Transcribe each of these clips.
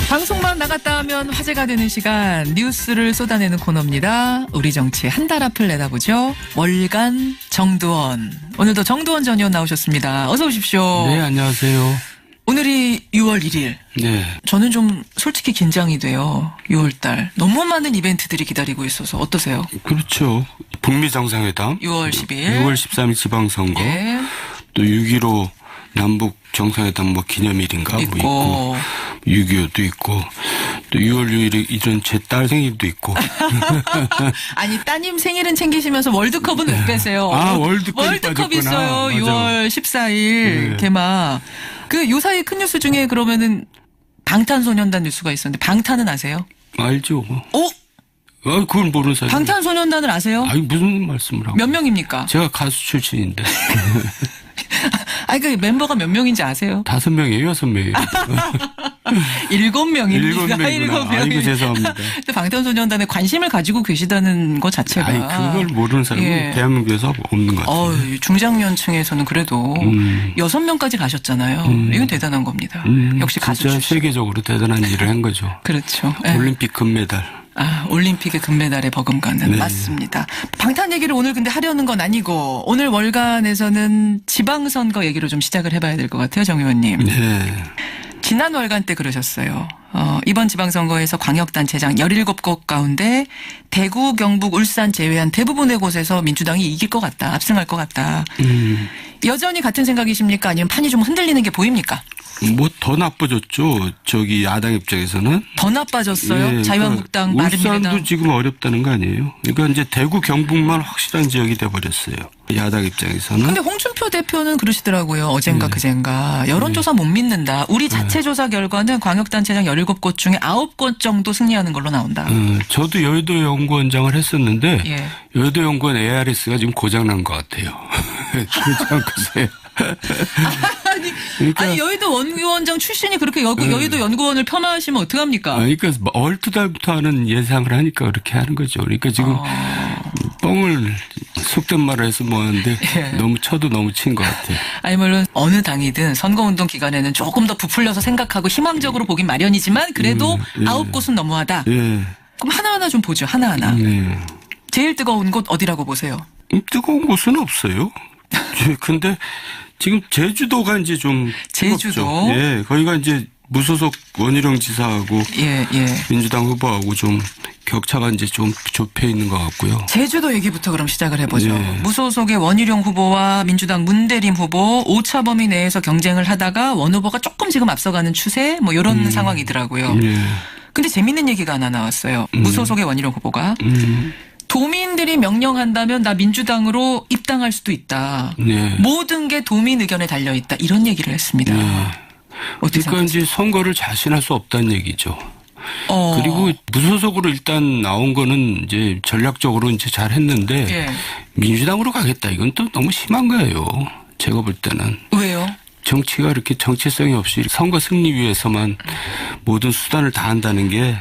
방송만 나갔다 하면 화제가 되는 시간, 뉴스를 쏟아내는 코너입니다. 우리 정치의 한 달 앞을 내다보죠. 월간 정두원. 오늘도 정두원 전 의원 나오셨습니다. 어서 오십시오. 네, 안녕하세요. 오늘이 6월 1일. 네. 저는 좀 솔직히 긴장이 돼요. 6월달. 너무 많은 이벤트들이 기다리고 있어서 어떠세요? 그렇죠. 북미 정상회담. 6월 10일. 6월 13일 지방선거. 예. 또 6.15 남북 정상회담 뭐 기념일인가 있고. 뭐 있고. 6.25도 있고. 또 6월 6일에 이런 제 딸 생일도 있고. 아니, 따님 생일은 챙기시면서 월드컵은 왜 빼세요? 아, 월드컵이 월드컵 있어요. 빠졌구나. 6월 14일 네. 개막. 그 요사이 큰 뉴스 중에 그러면은 방탄소년단 뉴스가 있었는데 방탄은 아세요? 알죠. 그걸 모르는 사람. 방탄소년단을 아세요? 아니, 무슨 말씀을 하고. 몇 명입니까? 제가 가수 출신인데. 아니, 그 멤버가 몇 명인지 아세요? 5명이에요, 6명이에요. 7명입니다. 7명이구나. 아이고, 죄송합니다. 방탄소년단에 관심을 가지고 계시다는 것 자체가. 아니, 그걸 모르는 사람이 예. 대한민국에서 없는 것 같아요. 중장년층에서는 그래도 6명까지 가셨잖아요. 이건 대단한 겁니다. 역시 가수 진짜 출신. 세계적으로 대단한 일을 한 거죠. 그렇죠. 예. 올림픽 금메달. 올림픽의 금메달에 버금가는. 네. 맞습니다. 방탄 얘기를 오늘 근데 하려는 건 아니고 오늘 월간에서는 지방선거 얘기로 좀 시작을 해봐야 될 것 같아요. 정 의원님. 네. 지난 월간 때 그러셨어요. 이번 지방선거에서 광역단체장 17곳 가운데 대구, 경북, 울산 제외한 대부분의 곳에서 민주당이 이길 것 같다. 압승할 것 같다. 여전히 같은 생각이십니까? 아니면 판이 좀 흔들리는 게 보입니까? 뭐 더 나빠졌죠. 저기 야당 입장에서는. 더 나빠졌어요? 예, 자유한국당, 그러니까 울산도 바른미래당. 지금 어렵다는 거 아니에요. 그러니까 이제 대구, 경북만 확실한 지역이 돼버렸어요. 야당 입장에서는. 근데 홍준표 대표는 그러시더라고요. 어젠가 그젠가. 여론조사 못 믿는다. 우리 자체 조사 결과는 광역단체장 17곳 중에 9곳 정도 승리하는 걸로 나온다. 저도 여의도 연구원장을 했었는데 예. 여의도 연구원 ARS가 지금 고장난 것 같아요. 그렇지 않겠어요? 아니 여의도 연구원장 출신이 그렇게 여의도 연구원을 폄하하시면 어떡합니까? 그러니까 얼토달부터 하는 예상을 하니까 그렇게 하는 거죠. 그러니까 지금 뻥을 속된 말을 해서 뭐 하는데 예. 너무 쳐도 너무 친 것 같아요. 아니 물론 어느 당이든 선거운동 기간에는 조금 더 부풀려서 생각하고 희망적으로 보긴 마련이지만 그래도 예. 9곳은 너무하다. 예. 그럼 하나하나 좀 보죠. 하나하나. 네. 제일 뜨거운 곳 어디라고 보세요? 뜨거운 곳은 없어요. 근데 지금 제주도가 이제 좀 제주도? 뜨겁죠. 예, 거기가 이제 무소속 원희룡 지사하고 예. 민주당 후보하고 좀 격차가 이제 좀 좁혀 있는 것 같고요. 제주도 얘기부터 그럼 시작을 해보죠. 네. 무소속의 원희룡 후보와 민주당 문대림 후보 오차 범위 내에서 경쟁을 하다가 원 후보가 조금 지금 앞서가는 추세 뭐 이런 상황이더라고요. 예. 근데 재밌는 얘기가 하나 나왔어요. 무소속의 원희룡 후보가. 도민들이 명령한다면 나 민주당으로 입당할 수도 있다. 네. 모든 게 도민 의견에 달려있다. 이런 얘기를 했습니다. 어떻게 그러니까 이제 선거를 자신할 수 없다는 얘기죠. 그리고 무소속으로 일단 나온 거는 이제 전략적으로 이제 잘 했는데 예. 민주당으로 가겠다. 이건 또 너무 심한 거예요. 제가 볼 때는. 왜요? 정치가 이렇게 정체성이 없이 선거 승리 위해서만 모든 수단을 다 한다는 게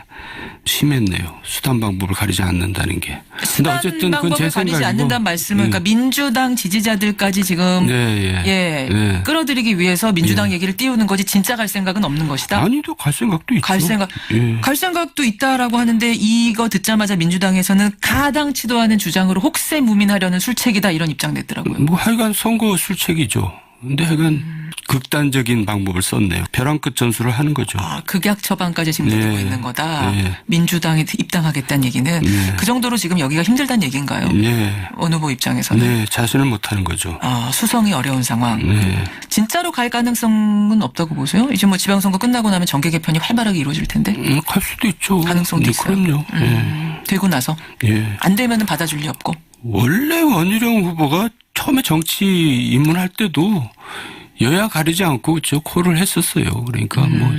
심했네요. 수단 방법을 가리지 않는다는 게. 근데 어쨌든 그건 제 방법을 가리지 생각이고. 않는다는 말씀은 그러니까 민주당 지지자들까지 지금 네. 끌어들이기 위해서 민주당 얘기를 띄우는 거지 진짜 갈 생각은 없는 것이다. 아니도 갈 생각도 있죠. 갈 생각도 있다라고 하는데 이거 듣자마자 민주당에서는 가당치도 않은 주장으로 혹세무민하려는 술책이다 이런 입장 냈더라고요. 뭐 하여간 선거 술책이죠. 근데 하여간 극단적인 방법을 썼네요. 벼랑 끝 전술을 하는 거죠. 극약 처방까지 지금 내리고 있는 거다. 민주당에 입당하겠다는 얘기는 그 정도로 지금 여기가 힘들다는 얘기인가요? 원 후보 입장에서는. 네, 자신을 못하는 거죠. 수성이 어려운 상황. 진짜로 갈 가능성은 없다고 보세요? 이제 뭐 지방선거 끝나고 나면 정계 개편이 활발하게 이루어질 텐데. 갈 수도 있죠. 가능성도 있어요. 그럼요. 되고 나서. 안 되면 받아줄 리 없고. 원래 원희룡 후보가 처음에 정치 입문할 때도 여야 가리지 않고 저 콜을 했었어요. 그러니까 뭐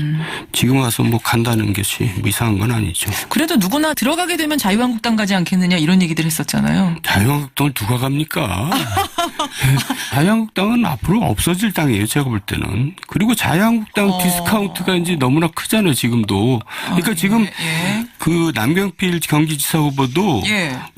지금 와서 뭐 간다는 것이 뭐 이상한 건 아니죠. 그래도 누구나 들어가게 되면 자유한국당 가지 않겠느냐 이런 얘기들 했었잖아요. 자유한국당을 누가 갑니까? 자유한국당은 앞으로 없어질 당이에요. 제가 볼 때는. 그리고 자유한국당 디스카운트가 이제 너무나 크잖아요. 지금도. 그러니까 지금 그 남경필 경기지사 후보도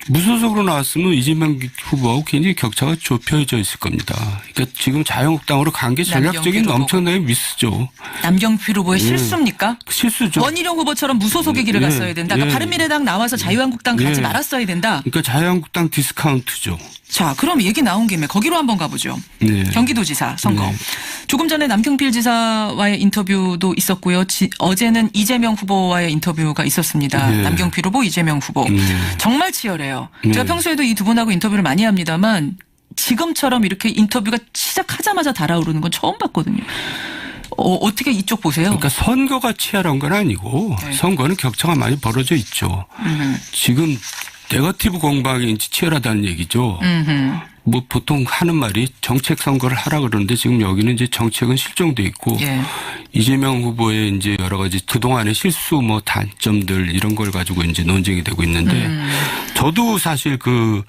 무소속으로 나왔으면 이재명 후보하고 굉장히 격차가 좁혀져 있을 겁니다. 그러니까 지금 자유한국당으로 간 한 게 전략적인 엄청나게 미스죠. 남경필 후보의 실수입니까? 실수죠. 원희룡 후보처럼 무소속의 길을 갔어야 된다. 그러니까 바른미래당 나와서 자유한국당 가지 말았어야 된다. 그러니까 자유한국당 디스카운트죠. 자, 그럼 얘기 나온 김에 거기로 한번 가보죠. 네. 경기도지사 선거. 조금 전에 남경필 지사와의 인터뷰도 있었고요. 어제는 이재명 후보와의 인터뷰가 있었습니다. 네. 남경필 후보, 이재명 후보. 정말 치열해요. 제가 평소에도 이 두 분하고 인터뷰를 많이 합니다만 지금처럼 이렇게 인터뷰가 시작하자마자 달아오르는 건 처음 봤거든요. 어떻게 이쪽 보세요? 그러니까 선거가 치열한 건 아니고 선거는 격차가 많이 벌어져 있죠. 지금 네거티브 공방이 치열하다는 얘기죠. 뭐 보통 하는 말이 정책 선거를 하라 그러는데 지금 여기는 이제 정책은 실종돼 있고 이재명 후보의 이제 여러 가지 그동안의 실수 뭐 단점들 이런 걸 가지고 이제 논쟁이 되고 있는데 저도 사실 그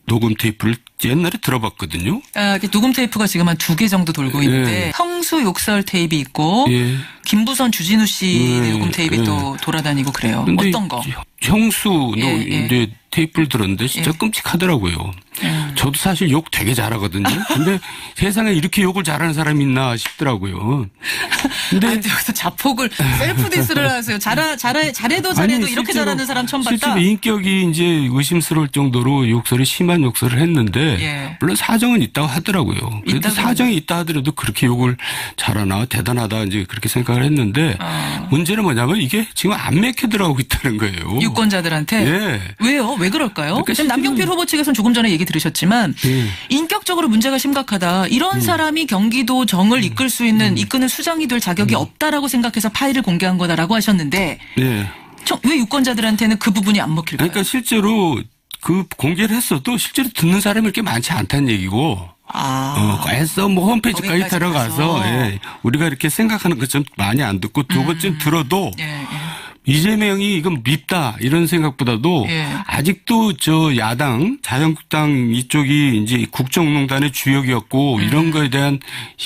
녹음 테이프를 옛날에 들어봤거든요. 녹음 테이프가 지금 한 2개 정도 돌고 있는데 형수 욕설 테이프 있고 김부선 주진우 씨 녹음 테이프 또 돌아다니고 그래요. 어떤 거? 형수 이제 테이프를 들었는데 진짜 끔찍하더라고요. 저도 사실 욕 되게 잘하거든요. 근데 세상에 이렇게 욕을 잘하는 사람이 있나 싶더라고요. 근데 여기서 자폭을 셀프 디스를 하세요. 잘해도 이렇게 잘하는 사람 처음 봤다. 실제로 인격이 이제 의심스러울 정도로 욕설이 심한 욕설을 했는데 물론 사정은 있다고 하더라고요. 그래도 사정이 있다 하더라도 그렇게 욕을 잘하나 대단하다 이제 그렇게 생각을 했는데 문제는 뭐냐면 이게 지금 안 맥혀 들어가고 있다는 거예요. 유권자들한테? 왜요? 왜 그럴까요? 그러니까 지금 남경필 후보 측에서는 조금 전에 얘기 들으셨지만 인격적으로 문제가 심각하다. 이런 사람이 경기도정을 이끌 수 있는 이끄는 수장이 될 자격이 없다라고 생각해서 파일을 공개한 거다라고 하셨는데 왜 유권자들한테는 그 부분이 안 먹힐까요? 그러니까 실제로 그 공개를 했어도 실제로 듣는 사람이 그렇게 많지 않다는 얘기고 애써 뭐 홈페이지까지 들어가서 우리가 이렇게 생각하는 것처럼 많이 안 듣고 두 번쯤 들어도 이재명이 이건 밉다 이런 생각보다도 아직도 저 야당 자유한국당 이쪽이 이제 국정농단의 주역이었고 이런 거에 대한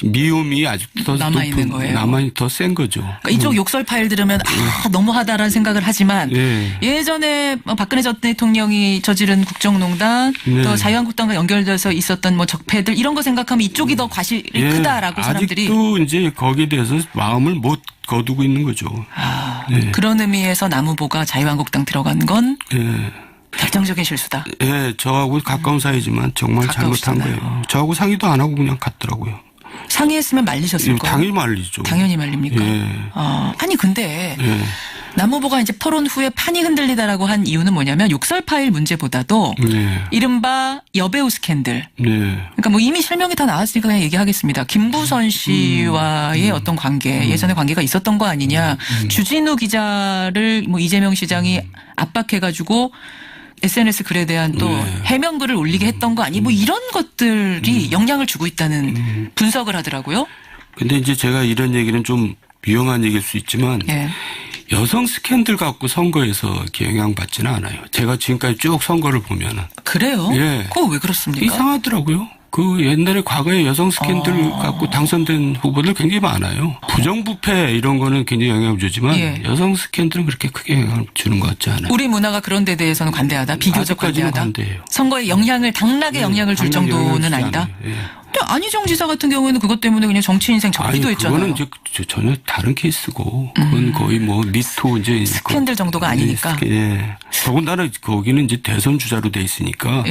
미움이 아직도 더 남아 있는 거예요. 남아 더 센 거죠. 그러니까 이쪽 욕설 파일 들으면 너무하다라는 생각을 하지만 예전에 박근혜 전 대통령이 저지른 국정농단 또 자유한국당과 연결돼서 있었던 뭐 적폐들 이런 거 생각하면 이쪽이 더 과실이 크다라고 사람들이 아직도 이제 거기에 대해서 마음을 못 거두고 있는 거죠. 그런 의미에서 남 후보가 자유한국당 들어간 건 결정적인 실수다. 저하고 가까운 사이지만 정말 잘못한 거예요. 저하고 상의도 안 하고 그냥 갔더라고요. 상의했으면 말리셨을 거예요. 당연히 말리죠. 당연히 말립니까? 아니 근데 남 후보가 이제 토론 후에 판이 흔들리다라고 한 이유는 뭐냐면 욕설 파일 문제보다도 이른바 여배우 스캔들. 그러니까 뭐 이미 실명이 다 나왔으니까 그냥 얘기하겠습니다. 김부선 씨와의 어떤 관계, 예전에 관계가 있었던 거 아니냐. 주진우 기자를 뭐 이재명 시장이 압박해가지고 SNS 글에 대한 또 해명글을 올리게 했던 거 아니 뭐 이런 것들이 영향을 주고 있다는 분석을 하더라고요. 근데 이제 제가 이런 얘기는 좀 위험한 얘기일 수 있지만 여성 스캔들 갖고 선거에서 이렇게 영향받지는 않아요. 제가 지금까지 쭉 선거를 보면은. 그래요? 그거 왜 그렇습니까? 이상하더라고요. 그 옛날에 과거에 여성 스캔들 갖고 당선된 후보들 굉장히 많아요. 부정부패 이런 거는 굉장히 영향을 주지만 여성 스캔들은 그렇게 크게 영향을 주는 것 같지 않아요. 우리 문화가 그런 데 대해서는 관대하다? 비교적 관대하다? 관대해요. 선거에 당락에 영향을 줄 정도는 아니다? 근데 안희정 지사 같은 경우에는 그것 때문에 그냥 정치 인생 접기도 했잖아요. 그거는 이제 전혀 다른 케이스고 그건 거의 뭐 미투 이제 스캔들 정도가 아니니까. 더군다나 거기는 이제 대선 주자로 돼 있으니까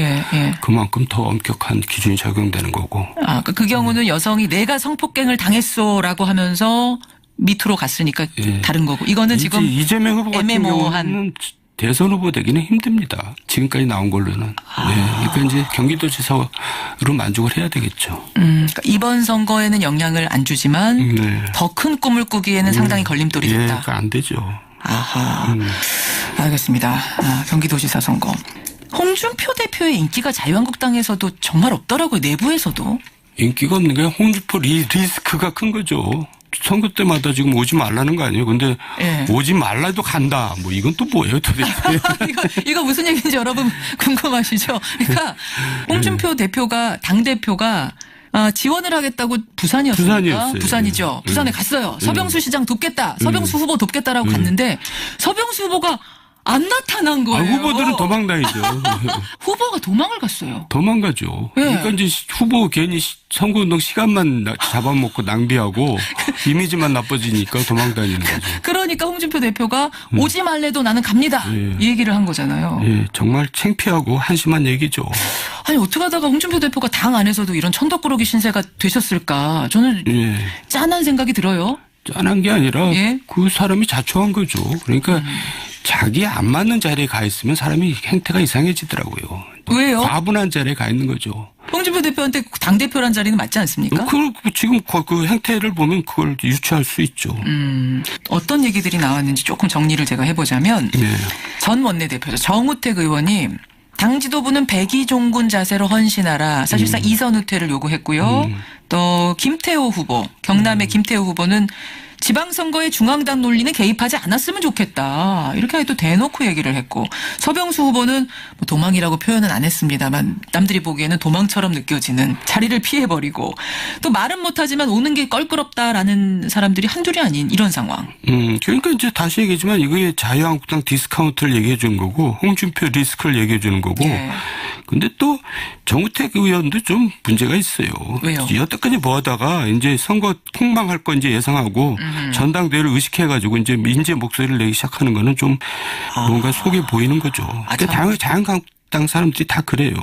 그만큼 더 엄격한 기준이 적용되는 거고. 그 경우는 여성이 내가 성폭행을 당했소라고 하면서 미투로 갔으니까 다른 거고. 이거는 지금 이재명 후보 같은 경우는 대선 후보 되기는 힘듭니다. 지금까지 나온 걸로는. 그러니까 이제 경기도지사로 만족을 해야 되겠죠. 그러니까 이번 선거에는 영향을 안 주지만 더 큰 꿈을 꾸기에는 상당히 걸림돌이 됐다. 그러니까 안 되죠. 알겠습니다. 경기도지사 선거. 홍준표 대표의 인기가 자유한국당에서도 정말 없더라고요. 내부에서도. 인기가 없는 게 홍준표 리스크가 큰 거죠. 선거 때마다 지금 오지 말라는 거 아니에요? 근데 오지 말라도 간다. 뭐 이건 또 뭐예요 도대체? 이거 무슨 얘기인지 여러분 궁금하시죠? 그러니까 홍준표 대표가 당대표가 지원을 하겠다고 부산이었습니까? 부산이었어요. 부산이죠. 부산에 갔어요. 서병수 시장 돕겠다. 서병수 후보 돕겠다라고 갔는데 서병수 후보가 안 나타난 거예요. 후보들은 도망 다니죠. 후보가 도망을 갔어요. 도망가죠. 네. 그러니까 이제 후보 괜히 선거운동 시간만 잡아먹고 낭비하고 이미지만 나빠지니까 도망 다니는 거죠. 그러니까 홍준표 대표가 오지 말래도 나는 갑니다. 예. 이 얘기를 한 거잖아요. 예, 정말 창피하고 한심한 얘기죠. 아니 어떻게 하다가 홍준표 대표가 당 안에서도 이런 천덕꾸러기 신세가 되셨을까? 저는 예. 짠한 생각이 들어요. 짠한 게 아니라 예? 그 사람이 자초한 거죠. 그러니까 자기 안 맞는 자리에 가 있으면 사람이 행태가 이상해지더라고요. 왜요? 과분한 자리에 가 있는 거죠. 홍준표 대표한테 당대표란 자리는 맞지 않습니까? 지금 그 행태를 보면 그걸 유추할 수 있죠. 어떤 얘기들이 나왔는지 조금 정리를 제가 해보자면 네. 전 원내대표죠. 정우택 의원이 당 지도부는 백의종군 자세로 헌신하라. 사실상 이선 후퇴를 요구했고요. 또 김태호 후보, 경남의 김태호 후보는 지방선거에 중앙당 논리는 개입하지 않았으면 좋겠다. 이렇게 또 대놓고 얘기를 했고 서병수 후보는 뭐 도망이라고 표현은 안 했습니다만 남들이 보기에는 도망처럼 느껴지는 자리를 피해버리고 또 말은 못하지만 오는 게 껄끄럽다라는 사람들이 한둘이 아닌 이런 상황. 그러니까 이제 다시 얘기하지만 이게 자유한국당 디스카운트를 얘기해 준 거고 홍준표 리스크를 얘기해 주는 거고 예. 근데 또 정우택 의원도 좀 문제가 있어요. 왜요? 여태까지 뭐 하다가 이제 선거 폭망할 거 이제 예상하고 전당대회를 의식해가지고 이제 민주의 목소리를 내기 시작하는 거는 좀 뭔가 속에 보이는 거죠. 그러니까 자유한국당 사람들이 다 그래요.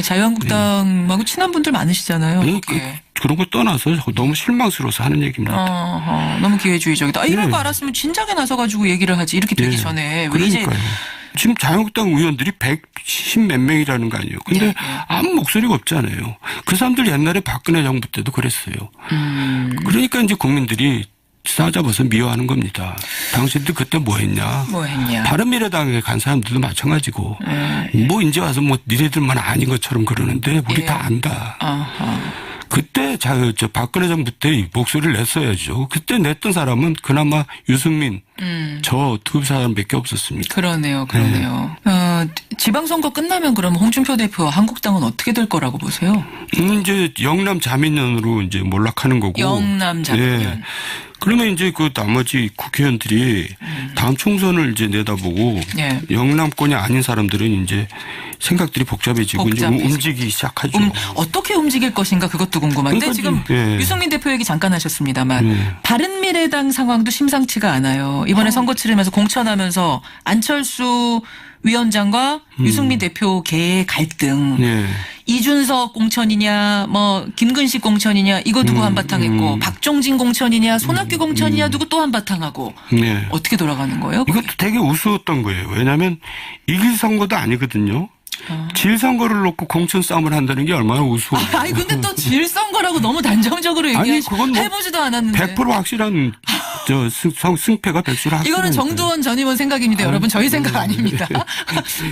자유한국당하고 친한 분들 많으시잖아요. 네, 거기에. 그런 거 떠나서 너무 실망스러워서 하는 얘기입니다. 너무 기회주의적이다. 이럴 네. 거 알았으면 진작에 나서가지고 얘기를 하지. 이렇게 되기 네. 전에. 왜 이제 그러니까요. 지금 자유한국당 의원들이 110 몇 명이라는 거 아니에요. 근데 네. 아무 목소리가 없잖아요. 그 사람들 옛날에 박근혜 정부 때도 그랬어요. 그러니까 이제 국민들이 싸잡아서 미워하는 겁니다. 당신들 그때 뭐 했냐. 뭐 했냐. 바른미래당에 간 사람들도 마찬가지고 뭐 이제 와서 뭐 니네들만 아닌 것처럼 그러는데 우리 예. 다 안다. 아하. 그때 저 박근혜 정부 때 목소리를 냈어야죠. 그때 냈던 사람은 그나마 유승민 저 두 사람밖에 없었습니다. 그러네요. 지방선거 끝나면 그럼 홍준표 대표와 한국당은 어떻게 될 거라고 보세요? 이제 영남 자민련으로 이제 몰락하는 거고. 영남 자민련. 예. 그러면 이제 그 나머지 국회의원들이 다음 총선을 이제 내다보고 예. 영남권이 아닌 사람들은 이제 생각들이 복잡해지고 이제 움직이기 시작하죠. 어떻게 움직일 것인가 그것도 궁금한데 그러니까 지금 예. 유승민 대표 얘기 잠깐 하셨습니다만 바른미래당 상황도 심상치가 않아요. 이번에 선거 치르면서 공천하면서 안철수 위원장과 유승민 대표 계의 갈등. 예. 이준석 공천이냐, 뭐 김근식 공천이냐, 이거 누구 한바탕 했고, 박종진 공천이냐, 손학규 공천이냐, 누구 또 한바탕 하고. 네. 어떻게 돌아가는 거예요? 이것도 되게 우스웠던 거예요. 왜냐하면 이길 선거도 아니거든요. 질 선거를 놓고 공천 싸움을 한다는 게 얼마나 우스워요. 아니 근데 또 질 선거라고 너무 단정적으로 얘기하시고 그건 뭐 해보지도 않았는데. 100% 확실한 승패가 100% 확실한. 이거는 정두원 전 의원 생각입니다. 여러분 저희 생각 아닙니다.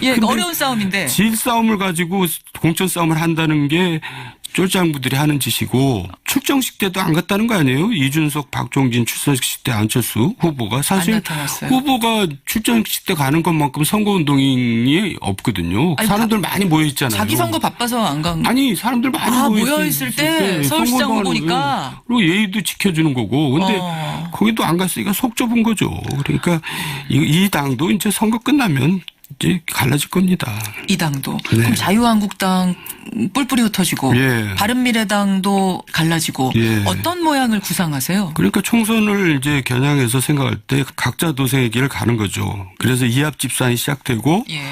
예, 근데 어려운 싸움인데. 질 싸움을 가지고 공천 싸움을 한다는 게 쫄장부들이 하는 짓이고 출정식 때도 안 갔다는 거 아니에요? 이준석, 박종진 출정식 때 안철수 후보가 사실 안 나타났어요. 후보가 출정식 때 가는 것만큼 선거운동이 없거든요. 아니, 사람들 많이 모여 있잖아요. 자기 선거 바빠서 안 간. 아니 사람들 많이 모여 있을 때 서울시장 선거운동하는 후보니까. 그리고 예의도 지켜주는 거고. 근데 거기도 안 갔으니까 속 좁은 거죠. 그러니까 이 당도 이제 선거 끝나면 이제 갈라질 겁니다. 이 당도. 네. 그럼 자유한국당 뿔뿔이 흩어지고 예. 바른미래당도 갈라지고 예. 어떤 모양을 구상하세요? 그러니까 총선을 이제 겨냥해서 생각할 때 각자 도생의 길을 가는 거죠. 그래서 이합 집산이 시작되고 예.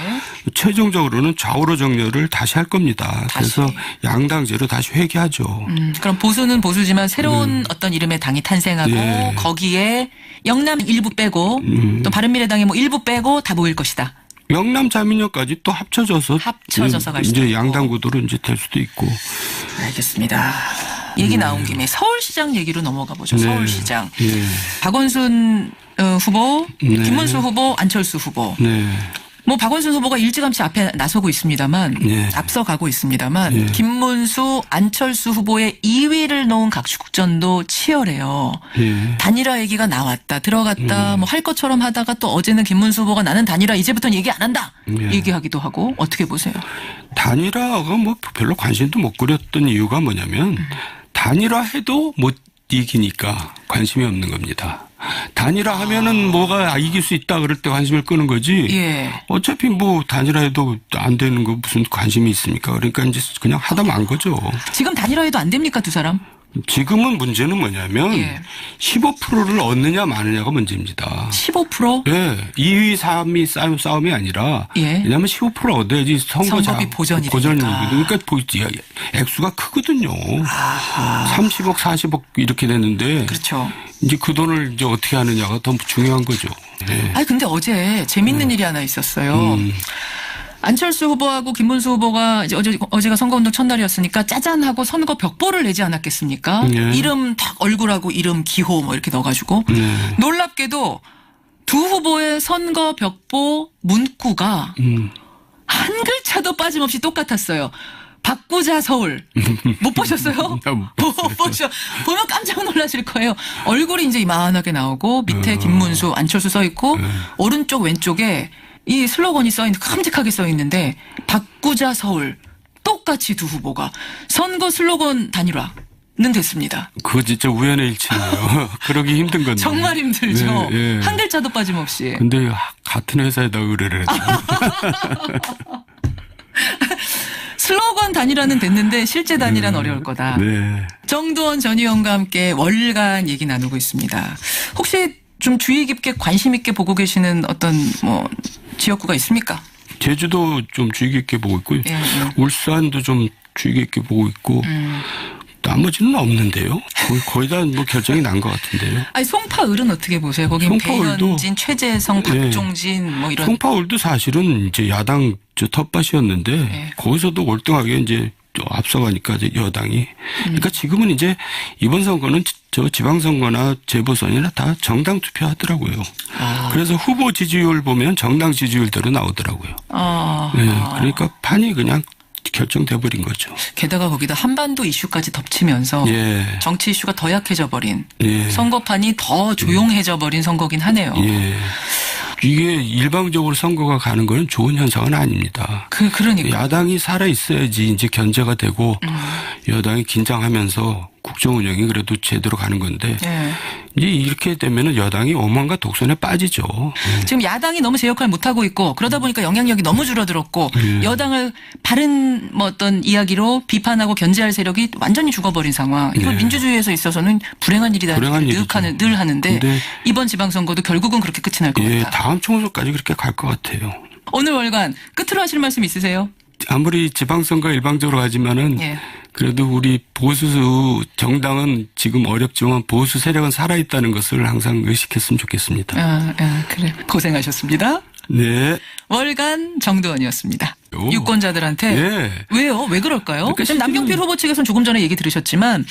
최종적으로는 좌우로 정렬을 다시 할 겁니다. 그래서 양당제로 다시 회귀하죠. 그럼 보수는 보수지만 새로운 어떤 이름의 당이 탄생하고 예. 거기에 영남 일부 빼고 또 바른미래당의 뭐 일부 빼고 다 모일 것이다. 영남 자민련까지 또 합쳐져서 갈 수도 이제 있고. 양당 구도로 이제 될 수도 있고. 알겠습니다. 얘기 나온 김에 서울시장 얘기로 넘어가 보죠. 네. 서울시장. 예. 박원순 후보, 네. 김문수 후보, 안철수 후보. 네. 뭐 박원순 후보가 일찌감치 앞에 나서고 있습니다만 네. 앞서가고 있습니다만 네. 김문수, 안철수 후보의 2위를 놓은 각축전도 치열해요. 예. 단일화 얘기가 나왔다 들어갔다 뭐 할 것처럼 하다가 또 어제는 김문수 후보가 나는 단일화 이제부터는 얘기 안 한다 네. 얘기하기도 하고 어떻게 보세요? 단일화가 뭐 별로 관심도 못 끌었던 이유가 뭐냐면 단일화해도 못 이기니까 관심이 없는 겁니다. 단일화하면은 뭐가 이길 수 있다 그럴 때 관심을 끄는 거지. 예. 어차피 뭐 단일화해도 안 되는 거 무슨 관심이 있습니까? 그러니까 이제 그냥 하다 만 거죠. 지금 단일화해도 안 됩니까, 두 사람? 지금은 문제는 뭐냐면 예. 15%를 얻느냐 마느냐가 문제입니다. 15%? 예, 2위, 3위 싸움이 아니라 예. 왜냐하면 15% 얻어야지 선거비 보전이니까. 그러니까 액수가 크거든요. 30억, 40억 이렇게 되는데 그렇죠. 이제 그 돈을 이제 어떻게 하느냐가 더 중요한 거죠. 예. 아니 근데 어제 재밌는 일이 하나 있었어요. 안철수 후보하고 김문수 후보가 이제 어제가 선거운동 첫날이었으니까 짜잔하고 선거 벽보를 내지 않았겠습니까? 네. 이름 딱 얼굴하고 이름 기호 뭐 이렇게 넣어가지고 놀랍게도 두 후보의 선거 벽보 문구가 한 글자도 빠짐없이 똑같았어요. 바꾸자 서울. 못 보셨어요? 못 보셔. 보면 깜짝 놀라실 거예요. 얼굴이 이제 이만하게 나오고 밑에 김문수, 안철수 써 있고 오른쪽 왼쪽에 이 슬로건이 써 있는 큼직하게 써 있는데 바꾸자 서울. 똑같이 두 후보가 선거 슬로건 단일화는 됐습니다. 그거 진짜 우연의 일치네요. 그러기 힘든 건데. 정말 힘들죠. 네, 네. 한 글자도 빠짐없이. 근데 같은 회사에다 의뢰를 했다. 슬로건 단일화는 됐는데 실제 단일화는 어려울 거다. 네. 정두원 전 의원과 함께 월간 얘기 나누고 있습니다. 혹시 좀 주의 깊게 관심 있게 보고 계시는 어떤 뭐 지역구가 있습니까? 제주도 좀 주의 깊게 보고 있고요. 예, 예. 울산도 좀 주의 깊게 보고 있고 나머지는 없는데요. 거의 다 뭐 결정이 난 것 같은데요. 아니 송파을은 어떻게 보세요? 거기 송파을도 배현진, 최재성, 예. 박종진 뭐 이런. 송파울도 사실은 이제 야당 텃밭이었는데 예. 거기서도 월등하게 이제 앞서가니까 이제 여당이. 그러니까 지금은 이제 이번 선거는 저 지방선거나 재보선이나 다 정당 투표하더라고요. 그래서 후보 지지율 보면 정당 지지율대로 나오더라고요. 네, 그러니까 판이 그냥 결정돼 버린 거죠. 게다가 거기다 한반도 이슈까지 덮치면서 예. 정치 이슈가 더 약해져 버린 예. 선거판이 더 조용해져 버린 선거긴 하네요. 예. 이게 일방적으로 선거가 가는 건 좋은 현상은 아닙니다. 그러니까. 야당이 살아 있어야지 이제 견제가 되고 여당이 긴장하면서 국정 운영이 그래도 제대로 가는 건데 예. 이제 이렇게 되면은 여당이 오만과 독선에 빠지죠. 지금 야당이 너무 제 역할을 못하고 있고 그러다 보니까 영향력이 너무 줄어들었고 여당을 바른 뭐 어떤 이야기로 비판하고 견제할 세력이 완전히 죽어버린 상황. 이거 네. 민주주의에서 있어서는 불행한 일이다. 늘 하는데 근데 이번 지방선거도 결국은 그렇게 끝이 날 것 예, 같다. 다음 총선까지 그렇게 갈 것 같아요. 오늘 월간 끝으로 하실 말씀 있으세요? 아무리 지방선거 일방적으로 가지만은 예. 그래도 우리 보수 정당은 지금 어렵지만 보수 세력은 살아있다는 것을 항상 의식했으면 좋겠습니다. 그래. 고생하셨습니다. 네. 월간 정두원이었습니다. 유권자들한테 예. 왜요? 왜 그럴까요? 그러니까 지금 남경필 후보 측에서는 조금 전에 얘기 들으셨지만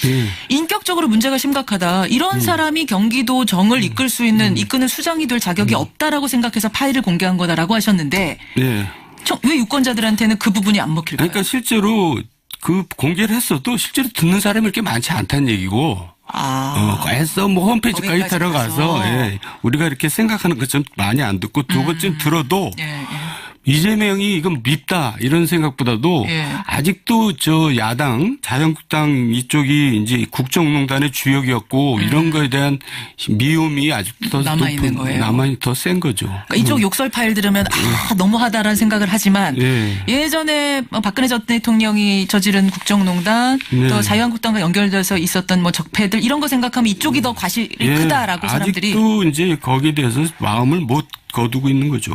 인격적으로 문제가 심각하다. 이런 사람이 경기도 정을 이끌 수 있는 이끄는 수장이 될 자격이 없다라고 생각해서 파일을 공개한 거다라고 하셨는데 네. 왜 유권자들한테는 그 부분이 안 먹힐까요? 그러니까 실제로 그 공개를 했어도 실제로 듣는 사람이 그렇게 많지 않다는 얘기고. 애써 뭐 홈페이지까지 거기까지 들어가서 가서. 예, 우리가 이렇게 생각하는 것좀 많이 안 듣고 두 번쯤 들어도 예. 이재명이 이건 밉다 이런 생각보다도 예. 아직도 저 야당 자유한국당 이쪽이 이제 국정농단의 주역이었고 이런 거에 대한 미움이 아직도 더 남아있는 거예요. 남아 더 센 거죠. 그러니까 이쪽 욕설 파일 들으면 너무하다라는 생각을 하지만 예. 예전에 박근혜 전 대통령이 저지른 국정농단 네. 또 자유한국당과 연결돼서 있었던 뭐 적폐들 이런 거 생각하면 이쪽이 더 과실이 크다라고 사람들이 아직도 이제 거기에 대해서 마음을 못 거두고 있는 거죠.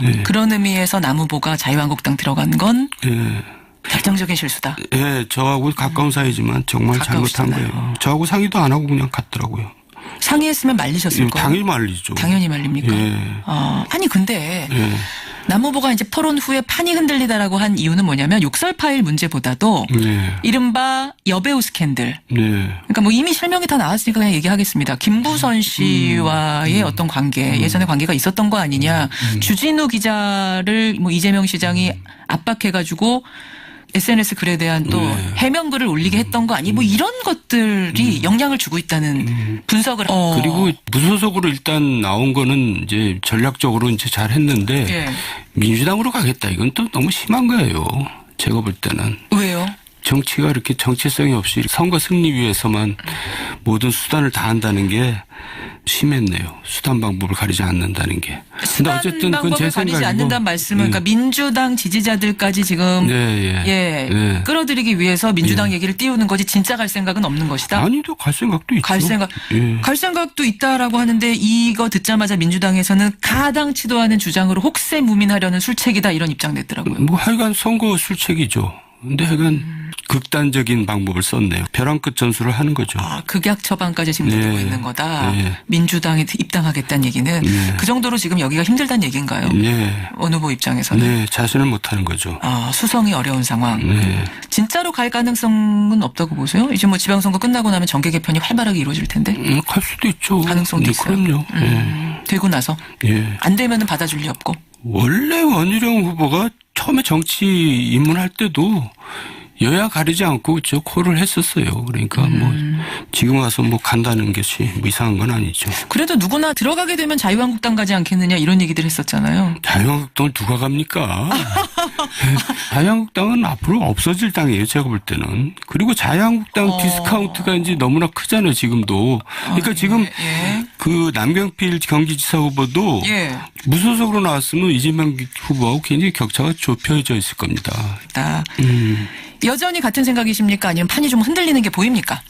네. 그런 의미에서 남 후보가 자유한국당 들어간 건 예. 결정적인 실수다. 예, 저하고 가까운 사이지만 정말 잘못한 가까우시잖아요. 거예요. 저하고 상의도 안 하고 그냥 갔더라고요. 상의했으면 말리셨을 거예요. 당연히 말리죠. 당연히 말립니까? 예. 아니 근데 예. 남 후보가 이제 토론 후에 판이 흔들리다라고 한 이유는 뭐냐면 욕설 파일 문제보다도 네. 이른바 여배우 스캔들. 네. 그러니까 뭐 이미 실명이 다 나왔으니까 그냥 얘기하겠습니다. 김부선 씨와의 어떤 관계, 예전에 관계가 있었던 거 아니냐. 주진우 기자를 뭐 이재명 시장이 압박해가지고 SNS 글에 대한 또 해명글을 올리게 했던 거 아니 뭐 이런 것들이 영향을 주고 있다는 분석을 그리고 무소속으로 일단 나온 거는 이제 전략적으로 이제 잘 했는데 예. 민주당으로 가겠다 이건 또 너무 심한 거예요. 제가 볼 때는. 왜요? 정치가 이렇게 정체성이 없이 선거 승리 위해서만 모든 수단을 다 한다는 게 심했네요. 수단 방법을 가리지 않는다는 게. 근데 수단 어쨌든 그건 제 방법을 가리지 생각이고. 않는다는 말씀은 그러니까 민주당 지지자들까지 지금 네. 끌어들이기 위해서 민주당 얘기를 띄우는 거지 진짜 갈 생각은 없는 것이다. 아니도 갈 생각도 있죠. 갈 생각도 있다라고 하는데 이거 듣자마자 민주당에서는 가당치도 않은 주장으로 혹세무민하려는 술책이다 이런 입장 냈더라고요. 뭐 하여간 선거 술책이죠. 근데 하여간 극단적인 방법을 썼네요. 벼랑 끝 전술을 하는 거죠. 극약 처방까지 지금 내리고 있는 거다. 민주당에 입당하겠다는 얘기는 그 정도로 지금 여기가 힘들다는 얘기인가요? 원 후보 입장에서는. 네, 자신을 못하는 거죠. 수성이 어려운 상황. 진짜로 갈 가능성은 없다고 보세요? 이제 뭐 지방선거 끝나고 나면 정계 개편이 활발하게 이루어질 텐데. 갈 수도 있죠. 가능성도 있어요. 그럼요. 되고 나서 안 되면은 받아줄 리 없고. 원래 원희룡 후보가 처음에 정치 입문할 때도 여야 가리지 않고 저 콜을 했었어요. 그러니까 뭐 지금 와서 뭐 간다는 것이 뭐 이상한 건 아니죠. 그래도 누구나 들어가게 되면 자유한국당 가지 않겠느냐 이런 얘기들 했었잖아요. 자유한국당을 누가 갑니까? 자유한국당은 앞으로 없어질 당이에요. 제가 볼 때는. 그리고 자유한국당 디스카운트가 이제 너무나 크잖아요. 지금도. 그러니까 지금 그 남경필 경기지사 후보도 무소속으로 나왔으면 이재명 후보하고 굉장히 격차가 좁혀져 있을 겁니다. 여전히 같은 생각이십니까? 아니면 판이 좀 흔들리는 게 보입니까?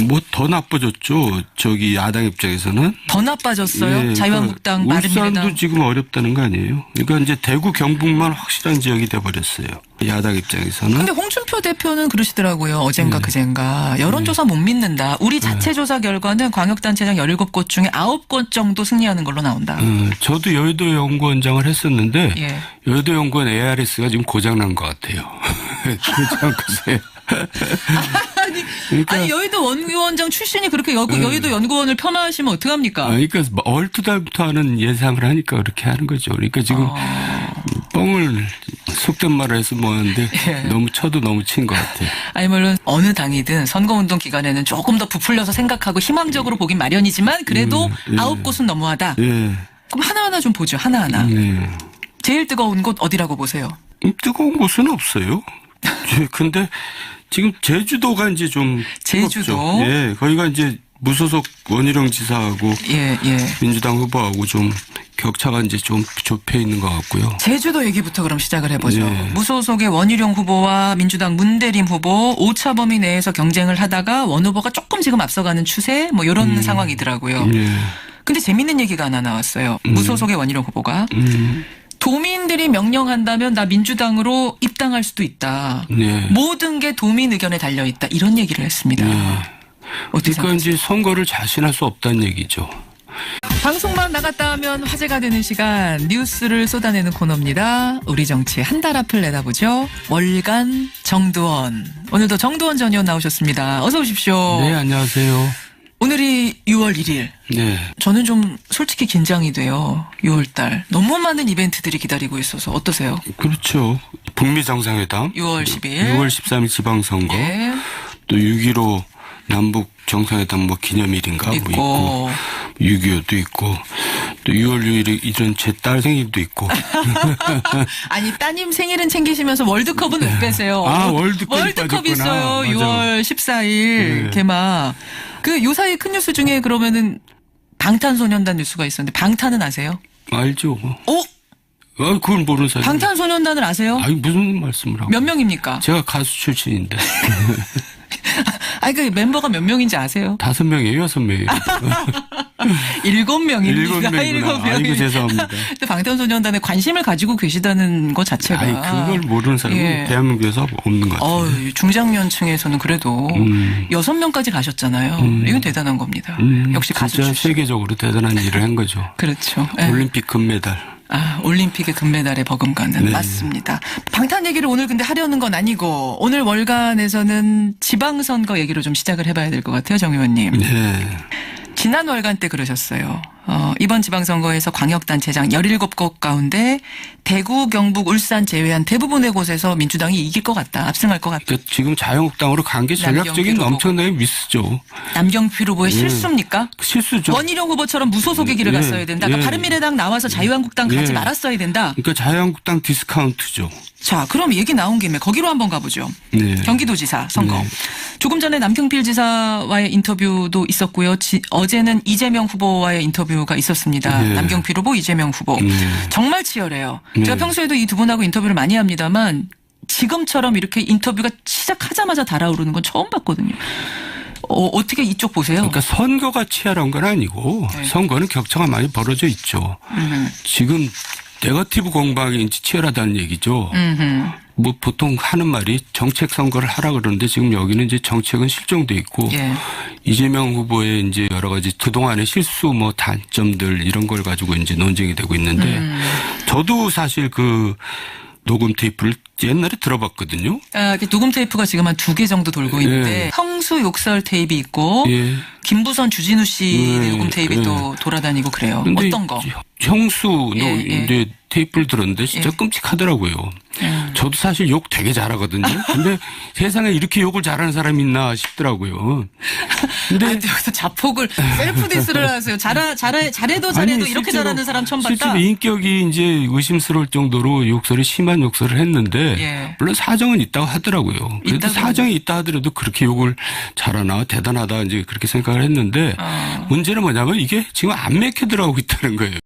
뭐 더 나빠졌죠. 저기 야당 입장에서는. 더 나빠졌어요? 자유한국당, 바른미래당. 울산도 지금 어렵다는 거 아니에요? 그러니까 이제 대구 경북만 확실한 지역이 돼버렸어요. 야당 입장에서는. 근데 홍준표 대표는 그러시더라고요. 어젠가 그젠가. 여론조사 못 믿는다. 우리 자체 조사 결과는 광역단체장 17곳 중에 9곳 정도 승리하는 걸로 나온다. 저도 여의도 연구원장을 했었는데 여의도 연구원 ARS가 지금 고장난 것 같아요. 그렇지 않겠어요? 아니 여의도 연구원장 출신이 그렇게 여의도 연구원을 폄하하시면 어떡합니까? 그러니까 얼토달부터 하는 예상을 하니까 그렇게 하는 거죠. 그러니까 지금 뻥을 속된 말을 해서 뭐 하는데 너무 쳐도 너무 친 것 같아요. 아니 물론 어느 당이든 선거운동 기간에는 조금 더 부풀려서 생각하고 희망적으로 보긴 마련이지만 그래도 9곳은 너무하다. 그럼 하나하나 좀 보죠. 하나하나. 제일 뜨거운 곳 어디라고 보세요? 뜨거운 곳은 없어요. 근데 지금 제주도가 이제 좀 제주도 뜨겁죠. 거기가 이제 무소속 원희룡 지사하고 민주당 후보하고 좀 격차가 이제 좀 좁혀 있는 것 같고요. 제주도 얘기부터 그럼 시작을 해보죠. 무소속의 원희룡 후보와 민주당 문대림 후보 오차 범위 내에서 경쟁을 하다가 원 후보가 조금 지금 앞서가는 추세 뭐 이런 상황이더라고요. 근데 재밌는 얘기가 하나 나왔어요. 무소속의 원희룡 후보가 도민들이 명령한다면 나 민주당으로 입당할 수도 있다. 모든 게 도민 의견에 달려있다. 이런 얘기를 했습니다. 그러니까 이제 선거를 자신할 수 없다는 얘기죠. 방송만 나갔다 하면 화제가 되는 시간 뉴스를 쏟아내는 코너입니다. 우리 정치의 한 달 앞을 내다보죠. 월간 정두원. 오늘도 정두원 전 의원 나오셨습니다. 어서 오십시오. 네, 안녕하세요. 오늘이 6월 1일. 저는 좀 솔직히 긴장이 돼요. 6월달. 너무 많은 이벤트들이 기다리고 있어서 어떠세요? 그렇죠. 북미 정상회담. 6월 10일. 6월 13일 지방선거. 또 6.15 남북 정상회담 뭐 기념일인가 뭐 있고 6.25도 있고 또 6월 6일에 이런 제 딸 생일도 있고. 아니 따님 생일은 챙기시면서 월드컵은 왜 빼세요? 월드컵 있어요. 6월 14일 개막. 그 요사이 큰 뉴스 중에 그러면은 방탄소년단 뉴스가 있었는데 방탄은 아세요? 알죠. 그걸 모르는 사람. 방탄소년단을 아세요? 아니 무슨 말씀을 하고. 몇 명입니까? 제가 가수 출신인데. 아니 그 멤버가 몇 명인지 아세요? 5명이에요, 6명이에요. 7명입니다. 7명. 아이고 죄송합니다. 또 방탄소년단에 관심을 가지고 계시다는 것 자체가. 아니 그걸 모르는 사람은 대한민국에서 없는 것 같아요. 중장년층에서는 그래도 6명까지 가셨잖아요. 이건 대단한 겁니다. 역시 가수 진짜 출신. 세계적으로 대단한 일을 한 거죠. 그렇죠. 올림픽 금메달. 올림픽의 금메달의 버금가는 맞습니다. 방탄 얘기를 오늘 근데 하려는 건 아니고 오늘 월간에서는 지방선거 얘기로 좀 시작을 해봐야 될 것 같아요. 정 의원님. 지난 월간 때 그러셨어요. 이번 지방선거에서 광역단체장 17곳 가운데 대구, 경북, 울산 제외한 대부분의 곳에서 민주당이 이길 것 같다. 압승할 것 같다. 그러니까 지금 자유한국당으로 간 게 전략적인 엄청나게 미스죠. 남경필 후보의 실수입니까? 실수죠. 원희룡 후보처럼 무소속의 길을 갔어야 된다. 그러니까 바른미래당 나와서 자유한국당 가지 말았어야 된다. 그러니까 자유한국당 디스카운트죠. 자, 그럼 얘기 나온 김에 거기로 한번 가보죠. 네. 경기도지사 선거. 네. 조금 전에 남경필 지사와의 인터뷰도 있었고요. 어제는 이재명 후보와의 인터뷰가 있었습니다. 네. 남경필 후보, 이재명 후보. 정말 치열해요. 네. 제가 평소에도 이 두 분하고 인터뷰를 많이 합니다만 지금처럼 이렇게 인터뷰가 시작하자마자 달아오르는 건 처음 봤거든요. 어떻게 이쪽 보세요? 그러니까 선거가 치열한 건 아니고 네. 선거는 격차가 많이 벌어져 있죠. 지금 네거티브 공방이 이제 치열하다는 얘기죠. 뭐 보통 하는 말이 정책 선거를 하라 그러는데 지금 여기는 이제 정책은 실종돼 있고 예. 이재명 후보의 이제 여러 가지 그동안의 실수 뭐 단점들 이런 걸 가지고 이제 논쟁이 되고 있는데 저도 사실 그 녹음 테이프를 옛날에 들어봤거든요. 녹음 테이프가 지금 한 2개 정도 돌고 있는데 형수 욕설 테이프 있고 예. 김부선 주진우 씨 녹음 테이프 또 돌아다니고 그래요. 어떤 거? 형수 예. 이제 테이프를 들었는데 진짜 끔찍하더라고요. 저도 사실 욕 되게 잘하거든요. 근데 세상에 이렇게 욕을 잘하는 사람이 있나 싶더라고요. 근데 여기서 자폭을 셀프 디스를 하세요. 잘해도 아니, 이렇게 잘하는 사람 처음 봤다. 실제로 인격이 이제 의심스러울 정도로 욕설이 심한 욕설을 했는데 예. 물론 사정은 있다고 하더라고요. 그래도 있다고 사정이 있다 하더라도 그렇게 욕을 잘하나 대단하다 이제 그렇게 생각을 했는데 문제는 뭐냐면 이게 지금 안 맥혀 들어가고 있다는 거예요.